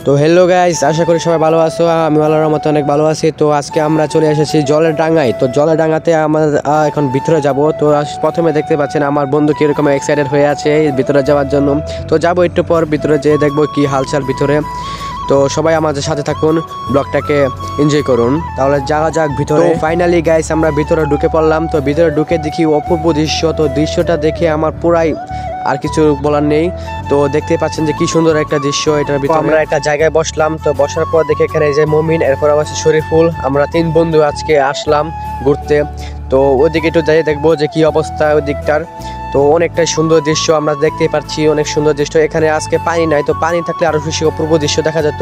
তো hello guys, আশা করি সবাই ভালো আছো। আমি আল্লাহর রহমতে অনেক ভালো আছি। তো আজকে আমরা চলে এসেছি জলের ডাঙায়। তো জলের ডাঙাতে আমরা এখন ভিতরে যাব। তো প্রথমে দেখতে পাচ্ছেন আমার বন্ধু কিরকম এক্সাইটেড হয়ে আছে ভিতরে যাওয়ার জন্য। তো যাব একটু পর ভিতরে যেয়ে দেখবো কি হালচাল ভিতরে। তো সবাই আমাদের সাথে থাকুন, ব্লগটাকে এনজয় করুন। তাহলে যাওয়া যাক ভিতরে। ফাইনালি গাইস আমরা ভিতরে ঢুকে পড়লাম। তো ভিতরে ঢুকে দেখি অপূর্ব দৃশ্য। তো দৃশ্যটা দেখে আমার পুরাই আর কিছু বলার নেই। তো দেখতে পাচ্ছেন যে কি সুন্দর একটা দৃশ্য এটার ভিতরে। আমরা একটা জায়গায় বসলাম। তো বসার পর দেখে এখানে যে মমিন, এরপর আছে শরীফুল, আমরা 3 বন্ধু আজকে আসলাম ঘুরতে। তো ওইদিকে একটু যাই দেখবো যে কি অবস্থা ওই দিকটার। তো অনেকটা সুন্দর দৃশ্য আমরা দেখতে পাচ্ছি, অনেক সুন্দর দৃশ্য। এখানে আজকে পানি নাই, তো পানি থাকলে আরো বেশি অপূর্ব দৃশ্য দেখা যেত।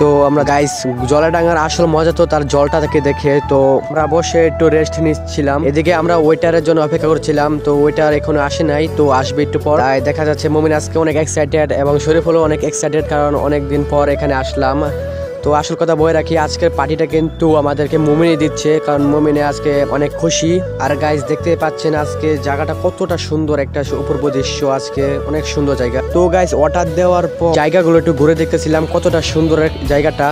তো আমরা গাইস জলাডাঙ্গার আসল মজা তো তার জলটা থেকে দেখে। তো আমরা বসে একটু রেস্ট নিচ্ছিলাম। এদিকে আমরা ওয়েটারের জন্য অপেক্ষা করছিলাম। তো ওয়েটার এখনো আসে নাই, তো আসবে একটু পর। তাই দেখা যাচ্ছে মমিন আজকে অনেক এক্সাইটেড এবং শরীফুলও অনেক এক্সাইটেড, কারণ অনেক দিন পর এখানে আসলাম। তো আসল কথা বলে রাখি, আজকের পার্টিটা কিন্তু আমাদেরকে মমিনই দিচ্ছে, কারণ মমিনে আজকে অনেক খুশি। আর গাইস দেখতে পাচ্ছেন আজকে জায়গাটা কতটা সুন্দর, একটা অপূর্ব দৃশ্য, আজকে অনেক সুন্দর জায়গা। তো গাইস অর্ডার দেওয়ার পর জায়গাগুলো একটু ঘুরে দেখতেছিলাম, কতটা সুন্দর জায়গাটা,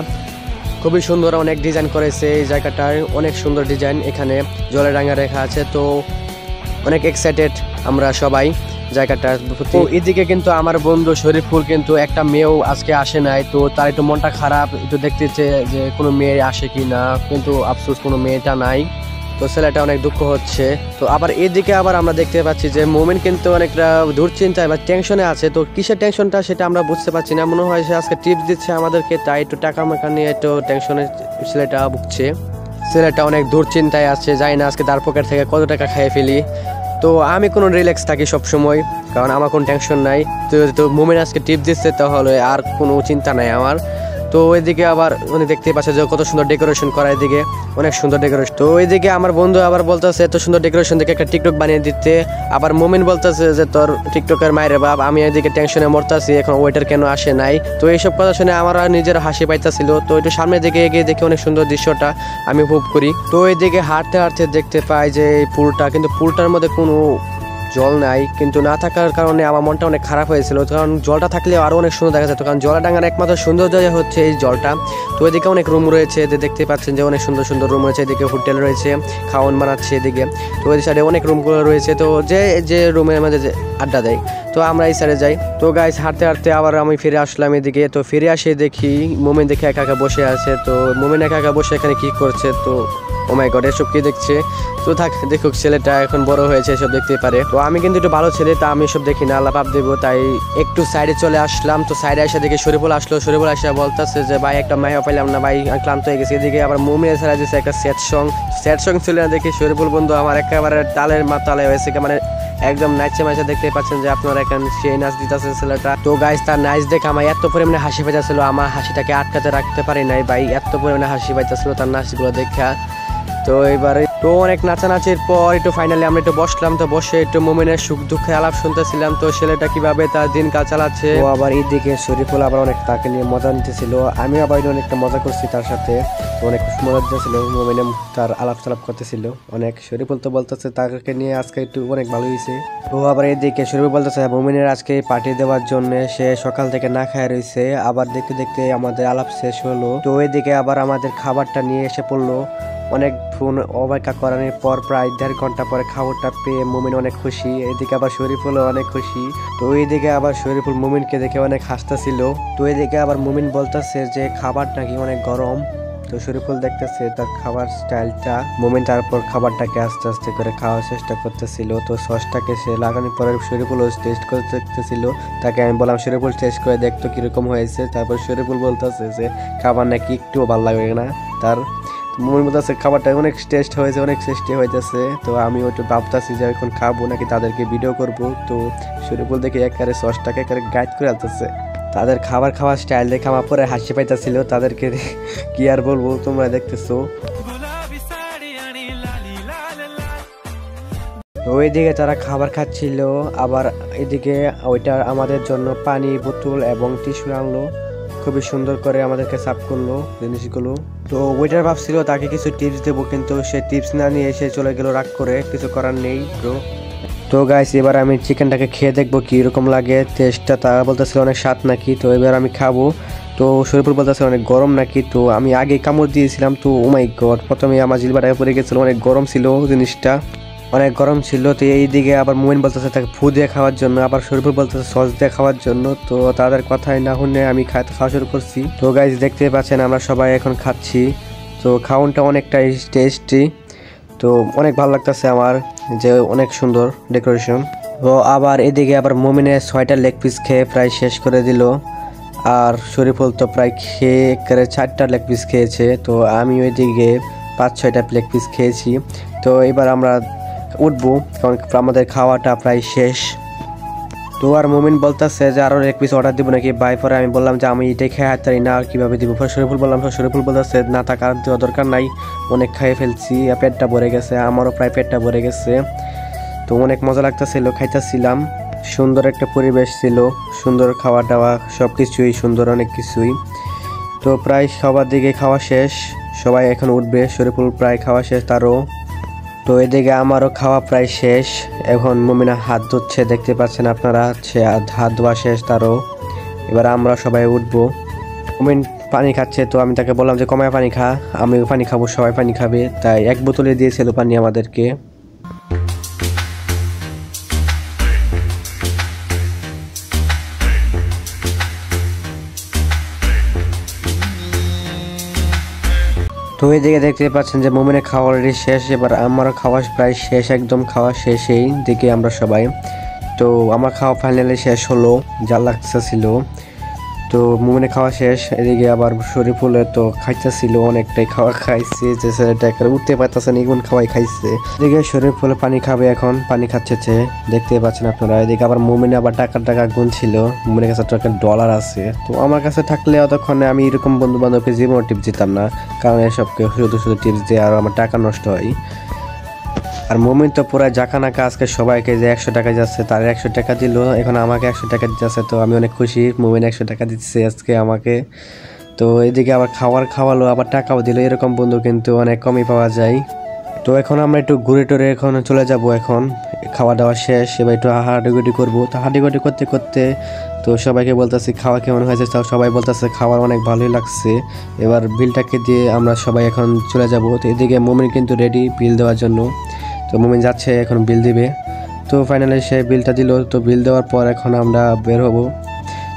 খুবই সুন্দর, অনেক ডিজাইন করেছে এই জায়গাটার, অনেক সুন্দর ডিজাইন। এখানে জলের ডাঙ্গা রেখা আছে। তো অনেক এক্সাইটেড আমরা সবাই জায়গাটা। তো এদিকে কিন্তু আমার বন্ধু শরীফুল কিন্তু একটা মেয়েও আজকে আসে নাই। তো তার একটু মনটা খারাপ, একটু দেখতেছে যে কোনো মেয়ে আসে কি না, কিন্তু আফসোস কোনো মেয়েটা নাই। তো ছেলেটা অনেক দুঃখ হচ্ছে। তো আবার এদিকে আবার আমরা দেখতে পাচ্ছি যে মোমেন কিন্তু অনেকটা দুশ্চিন্তায় বা টেনশনে আছে। তো কিসের টেনশনটা সেটা আমরা বুঝতে পারছি না, মনে হয় সে আজকে টিপস দিচ্ছে আমাদেরকে, তাই একটু টাকা মাকা নিয়ে একটু টেনশনে ছেলেটা ভুগছে। ছেলেটা অনেক দুশ্চিন্তায় আছে, জানি না আজকে তার পকেট থেকে কত টাকা খেয়ে ফেলি। তো আমি কোনো রিল্যাক্স থাকি সব সময়, কারণ আমার কোনো টেনশন নাই। তো মোমেন আজকে টিপ দিচ্ছে, তাহলে আর কোনো চিন্তা নাই আমার। তো ওইদিকে আবার উনি দেখতে পাচ্ছে যে কত সুন্দর ডেকোরেশন করা, এদিকে অনেক সুন্দর ডেকোরেশন। তো ওইদিকে আমার বন্ধু আবার বলতেছে এত সুন্দর ডেকোরেশন দেখে একটা টিকটক বানিয়ে দিতে। আবার মোমেন বলতেছে যে তোর টিকটকের মায়ের বাপ, আমি এদিকে টেনশনে মরতাছি, এখন ওয়েটার কেন আসে নাই। তো এইসব কথা শুনে আমার নিজের হাসি পাইতেছিল। তো একটু সামনের দিকে এগিয়ে দেখে অনেক সুন্দর দৃশ্যটা আমি উপভোগ করি। তো এইদিকে হাঁটতে হাঁটতে দেখতে পাই যে এই পুলটা, কিন্তু পুলটার মধ্যে কোনো জল নাই, কিন্তু না থাকার কারণে আমার মনটা অনেক খারাপ হয়েছিল, কারণ জলটা থাকলে আরো অনেক সুন্দর দেখা যেত, কারণ জলাডাঙ্গার একমাত্র সৌন্দর্য হচ্ছে এই জলটা। তো এদিকে অনেক রুম রয়েছে, দেখতে পাচ্ছেন যে অনেক সুন্দর সুন্দর রুম রয়েছে। এদিকে হোটেল রয়েছে, খাওয়ান বানাচ্ছে এদিকে। তো ওই সাইডে অনেক রুমগুলো রয়েছে। তো যে যে রুমের মধ্যে আড্ডা দেয়, তো আমরা এই সাইডে যাই। তো গাইস হাঁটতে হাঁটতে আবার আমি ফিরে আসলাম এদিকে। তো ফিরে আসে দেখি মোমেন দেখে একা একা বসে আছে। তো মোমেন একা একা বসে এখানে কি করছে, তো ও মাই গড এসব কি দেখছে। তো থাক, দেখুক, ছেলেটা এখন বড় হয়েছে, এসব দেখতে পারে। তো আমি কিন্তু একটু ভালো ছেলে, তা আমি এসব দেখি না, আল্লাহ পাপ দেবো, তাই একটু সাইডে চলে আসলাম। তো সাইডে এসে দেখে শরীফুল আসলো। শরীফুল আসে বলতেছে যে ভাই একটা মাইয়া পাইলাম না ভাই, আমি ক্লান্ত হয়ে গেছি। এদিকে আবার মুমিনের ছাড়া দিয়েছে একটা স্যাড সং ছিল না, দেখি শরীফুল বন্ধু আমার একেবারে তালের মাতালে হয়েছে, মানে একদম নাচছে মাইছে। দেখতে পাচ্ছেন যে আপনারা এখন সেই নাচ দিতেছে ছেলেটা। তো গাইস তার নাচ দেখে আমার এত পরিমাণে হাসি পাইতেছিল, আমার হাসিটাকে আটকাতে রাখতে পারি নাই ভাই, এত পরিমাণে হাসি পাইতেছিল তার নাচগুলো দেখা। তো এবারে তো অনেক নাচানাচির পর একটু ফাইনালি আমরা একটু বসলাম। তো বসে একটু মোমেনের সুখ দুঃখে আলাপ শুনতেছিলাম, তো ছেলেটা কিভাবে তার দিনকাল চালাচ্ছে। ও আবার এইদিকে শরীফুল আবার অনেক তাকে নিয়ে মজা নিতেছিল, আমি আবার অনেকটা মজা করছি তার সাথে। তো অনেক মজা দিতেছিল, মোমেনে তার আলাপ চালাপ করতেছিল অনেক। শরীফুল তো বলতেছে তাকে নিয়ে আজকে একটু অনেক ভালো হয়েছে। ও আবার এইদিকে শরীফুল বলতেছে মোমেনের আজকে পার্টি দেওয়ার জন্য সে সকাল থেকে না খায় রয়েছে। আবার দেখতে দেখতে আমাদের আলাপ শেষ হলো। তো এইদিকে আবার আমাদের খাবারটা নিয়ে এসে পড়লো। অনেক ফোন অপেক্ষা করানোর পর প্রায় 1.5 ঘন্টা পরে খাবারটা পেয়ে মুমিন অনেক খুশি। এদিকে আবার শরীফুলও অনেক খুশি। তো এইদিকে আবার শরীফুল মুমিনকে দেখে অনেক হাসতেছিল। তো এইদিকে আবার মুমিন বলতেছে যে খাবার নাকি অনেক গরম। তো শরীফুল দেখতেছে তার খাবার স্টাইলটা। মুমিন তারপর খাবারটাকে আস্তে আস্তে করে খাওয়ার চেষ্টা করতেছিল। তো সসটাকে সে লাগানোর পরে শরীফুল টেস্ট করে দেখতেছিল। তাকে আমি বললাম শরীফুল টেস্ট করে দেখতো কিরকম হয়েছে। তারপর শরীফুল বলতেছে যে খাবার নাকি একটুও ভালো লাগে না তার। মনের মধ্যে আছে খাবারটা অনেক টেস্ট হয়েছে, অনেক টেস্টি হয়েছে। তো আমি ওইটা ভাবতেছি যে এখন খাবো নাকি তাদেরকে ভিডিও করব। তো শরীফুল দেখে একেবারে সসটাকে একেবারে গাইড করে আনতেছে। তাদের খাবার খাওয়ার স্টাইল দেখে আমার পরে হাসি পাইতেছিল, তাদেরকে কি আর বলবো, তোমরা দেখতেছো। ওইদিকে তারা খাবার খাচ্ছিল, আবার এদিকে ওইটা আমাদের জন্য পানি বোতল এবং টিস্যু আনলো, খুবই সুন্দর করে আমাদেরকে সার্ভ করলো জিনিসগুলো। তো ওয়েটার ভাবছিল তাকে কিছু টিপস দেবো, কিন্তু সে টিপস না নিয়ে এসে চলে গেল রাগ করে, কিছু করার নেই ব্রো। তো গাইস এবার আমি চিকেনটাকে খেয়ে দেখবো কি রকম লাগে টেস্টটা। তারা বলতেছিল অনেক স্বাদ নাকি, তো এবার আমি খাবো। তো তো শরীফুল বলতেছে অনেক গরম নাকি, তো আমি আগে কামড় দিয়েছিলাম, তো ও মাই গড প্রথমে আমার জিলবাটায় পড়ে গেছিলো, অনেক গরম ছিল জিনিসটা, অনেক গরম ছিল। তো এইদিকে আবার মোমেন বলতেছে তাকে ফু দিয়ে খাওয়ার জন্য, আবার শরীফুল বলতেছে সস দিয়ে খাওয়ার জন্য। তো তাদের কথাই না শুনে আমি খাওয়া শুরু করছি। তো গাইজ দেখতে পাচ্ছেন আমরা সবাই এখন খাচ্ছি। তো খাওয়ানটা অনেকটাই টেস্টি, তো অনেক ভালো লাগতেছে আমার, যে অনেক সুন্দর ডেকোরেশন। তো আবার এদিকে আবার মোমিনের 6টা লেগ পিস খেয়ে প্রায় শেষ করে দিল, আর শরীফুল তো প্রায় খেয়ে করে 4টা লেগ পিস খেয়েছে। তো আমি ওইদিকে 5-6টা লেগ পিস খেয়েছি। তো এবার আমরা উঠবো, কারণ আমাদের খাওয়াটা প্রায় শেষ। তো আর মোমিন বলতেছে যে আরও লেগ পিস অর্ডার দিব নাকি ভাই, পরে আমি বললাম যে আমি এটাই খেয়ে হাত না, আর কীভাবে দিব। শরীফুল বললাম, শরীফুল বলতেছে না থাক, আর দেওয়া দরকার নাই, অনেক খাইয়ে ফেলছি, পেটটা ভরে গেছে, আমারও প্রায় পেটটা ভরে গেছে। তো অনেক মজা লাগতেছিল, খাইতেছিলাম, সুন্দর একটা পরিবেশ ছিল, সুন্দর খাওয়া দাওয়া সব কিছুই সুন্দর, অনেক কিছুই। তো প্রায় সবার দিকে খাওয়া শেষ, সবাই এখন উঠবে, শরীফুল প্রায় খাওয়া শেষ তারও। তো এদিকে আমারও খাওয়া প্রায় শেষ, এখন মুমিনা হাত ধুচ্ছে, দেখতে পাচ্ছেন আপনারা, হাত ধোয়া শেষ তারও। এবার আমরা সবাই উঠবো। মুমিন পানি খাচ্ছে, তো আমি তাকে বললাম যে কমায় পানি খা, আমিও পানি খাবো, সবাই পানি খাবে, তাই 1 বোতলে দিয়েছিল পানি আমাদেরকে। তো এইদিকে দেখতে পাচ্ছেন যে মোমিনের খাওয়া অলরেডি শেষ, এবার আমারও খাওয়া প্রায় শেষ, একদম খাওয়া শেষেই দিকে আমরা সবাই। তো আমার খাওয়া ফাইনালি শেষ হলো, যা লাগতেছিল। তো মোমিনের খাওয়া শেষ, এদিকে আবার শরীফুলে তো খাইতেছিল, অনেকটাই খাওয়া খাইছে, যে ছেলেটা উঠতে পারতেছে না, এগুন খাওয়াই খাইছে। এদিকে শরীফুলে পানি খাবে, এখন পানি খাচ্ছে, দেখতে পাচ্ছেন আপনারা। এদিকে আবার মোমিনে আবার টাকা গুনছিল, মোমিনের কাছে $1 আছে। তো আমার কাছে থাকলে অতক্ষণে আমি এরকম বন্ধু বান্ধবকে জীবনে টিপস দিতাম না, কারণ এসবকে শুধু টিপস দিয়ে আর আমার টাকা নষ্ট হয়। আর মোমিন তো পুরো জাকানাকা আজকে সবাইকে যে 100 টাকা যাচ্ছে, তার 100 টাকা দিল, এখন আমাকে 100 টাকা দিচ্ছে। তো আমি অনেক খুশি, মোমিন 100 টাকা দিচ্ছে আজকে আমাকে। তো এইদিকে আবার খাওয়ালো, আবার টাকাও দিল, এরকম বন্ধু কিন্তু অনেক কমই পাওয়া যায়। তো এখন আমরা একটু ঘুরে টুরে এখন চলে যাব, এখন খাওয়া দাওয়া শেষ, এবার একটু হাঁটাগুটি করবো। তো হাঁটাগুটি করতে করতে তো সবাইকে বলতেছি খাওয়া কেমন হয়েছে, তাও সবাই বলতেছে খাওয়ার অনেক ভালোই লাগছে। এবার বিলটাকে দিয়ে আমরা সবাই এখন চলে যাব। তো এদিকে মোমিন কিন্তু রেডি বিল দেওয়ার জন্য, তো মোমিন যাচ্ছে এখন বিল দিবে। তো ফাইনালি সে বিলটা দিল, তো বিল দেওয়ার পর এখন আমরা বের হব।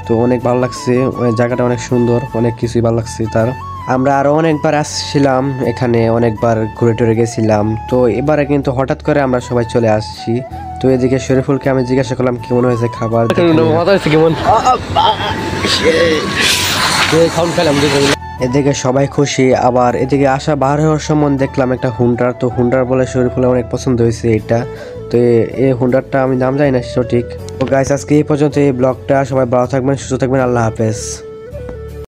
তো অনেক ভালো লাগছে, জায়গাটা অনেক সুন্দর, অনেক কিছুই ভালো লাগছে তার। আমরা আরও অনেকবার আসছিলাম এখানে, অনেকবার ঘুরে টুরে গেছিলাম। তো এবারে কিন্তু হঠাৎ করে আমরা সবাই চলে আসছি। তো এদিকে শরীফুলকে আমি জিজ্ঞাসা করলাম কেমন হয়েছে খাবার, এদিকে সবাই খুশি। আবার এদিকে আসা বার হওয়ার সময় দেখলাম একটা হুন্ডার, তো হুন্ডার বলে শরীফুলের অনেক পছন্দ হয়েছে এটা। তো এই হুন্ডারটা আমি নাম জানি না সঠিক। তো গাইস আজকে এই পর্যন্ত এই ব্লগটা, সবাই ভালো থাকবেন, সুস্থ থাকবেন, আল্লাহ হাফেজ।